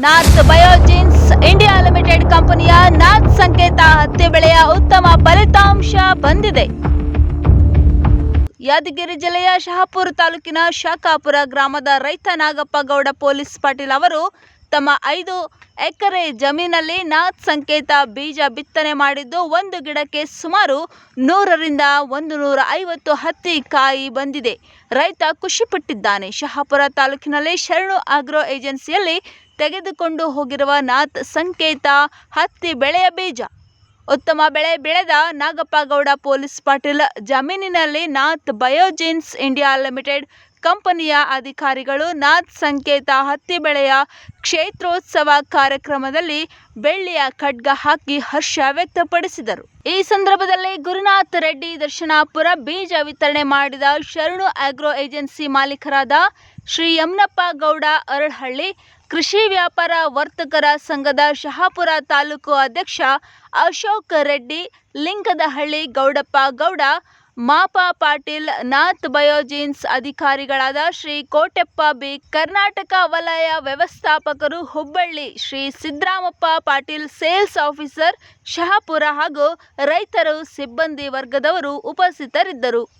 Nath ಬಯೋಜಿನ್ಸ್ India limited ಕಂಪನಿಯ ನಾಥ್ ಸಂಕೇತ ಹತ್ತಿ ಬೆಳೆಯ ಉತ್ತಮ ಫಲಿತಾಂಶ ಬಂದಿದೆ. ಯಾದಗಿರಿ ಜಿಲ್ಲೆಯ ಶಹಾಪುರ ತಾಲೂಕಿನ ಶಾಖಾಪುರ ಗ್ರಾಮದ ರೈತ ನಾಗಪ್ಪ ಗೌಡ ಪೊಲೀಸ್ ಪಾಟೀಲ್ ಅವರು ತಮ್ಮ 5 ಎಕರೆ ಜಮೀನಲ್ಲಿ ನಾಥ್ ಸಂಕೇತ ಬೀಜ ಬಿತ್ತನೆ ಮಾಡಿದ್ದು ಒಂದು ಗಿಡಕ್ಕೆ ಸುಮಾರು 100 ರಿಂದ 150 ಹತ್ತಿ ಕಾಯಿ ಬಂದಿದೆ. ರೈತ ಖುಷಿಪಟ್ಟಿದ್ದಾನೆ. ಶಹಾಪುರ ತಾಲೂಕಿನಲ್ಲಿ ಶರಣು ಆಗ್ರೋ ಏಜೆನ್ಸಿಯಲ್ಲಿ ತೆಗೆದುಕೊಂಡು ಹೋಗಿರುವ ನಾಥ್ ಸಂಕೇತ ಹತ್ತಿ ಬೆಳೆಯ ಬೀಜ. ಉತ್ತಮ ಬೆಳೆ ಬೆಳೆದ ನಾಗಪ್ಪ ಗೌಡ ಪೊಲೀಸ್ ಪಾಟೀಲ್ ಜಮೀನಿನಲ್ಲಿ ನಾಥ್ ಬಯೋಜಿನ್ಸ್ ಇಂಡಿಯಾ ಲಿಮಿಟೆಡ್ ಕಂಪನಿಯ ಅಧಿಕಾರಿಗಳು ನಾಥ್ ಸಂಕೇತ ಹತ್ತಿ ಬೆಳೆಯ ಕ್ಷೇತ್ರೋತ್ಸವ ಕಾರ್ಯಕ್ರಮದಲ್ಲಿ ಬೆಳ್ಳಿಯ ಖಡ್ಗ ಹಾಕಿ ಹರ್ಷ ವ್ಯಕ್ತಪಡಿಸಿದರು. ಈ ಸಂದರ್ಭದಲ್ಲಿ ಗುರುನಾಥ್ ರೆಡ್ಡಿ ದರ್ಶನಾಪುರ ಬೀಜ ವಿತರಣೆ ಮಾಡಿದ ಶರಣು ಆಗ್ರೋ ಏಜೆನ್ಸಿ ಮಾಲೀಕರಾದ ಶ್ರೀ ಯಮನಪ್ಪ ಗೌಡ ಅರಳಹಳ್ಳಿ, ಕೃಷಿ ವ್ಯಾಪಾರ ವರ್ತಕರ ಸಂಘದ ಶಹಾಪುರ ತಾಲೂಕು ಅಧ್ಯಕ್ಷ ಅಶೋಕ್ ರೆಡ್ಡಿ, ಲಿಂಗದಹಳ್ಳಿ ಗೌಡಪ್ಪ ಗೌಡ, ಮಾಪ ಪಾಟೀಲ್, ನಾಥ್ ಬಯೋಜಿನ್ಸ್ ಅಧಿಕಾರಿಗಳಾದ ಶ್ರೀ ಕೋಟೆಪ್ಪ ಬಿ, ಕರ್ನಾಟಕ ವಲಯ ವ್ಯವಸ್ಥಾಪಕರು ಹುಬ್ಬಳ್ಳಿ, ಶ್ರೀ ಸಿದ್ದರಾಮಪ್ಪ ಪಾಟೀಲ್, ಸೇಲ್ಸ್ ಆಫೀಸರ್ ಶಹಾಪುರ ಹಾಗೂ ರೈತರು, ಸಿಬ್ಬಂದಿ ವರ್ಗದವರು ಉಪಸ್ಥಿತರಿದ್ದರು.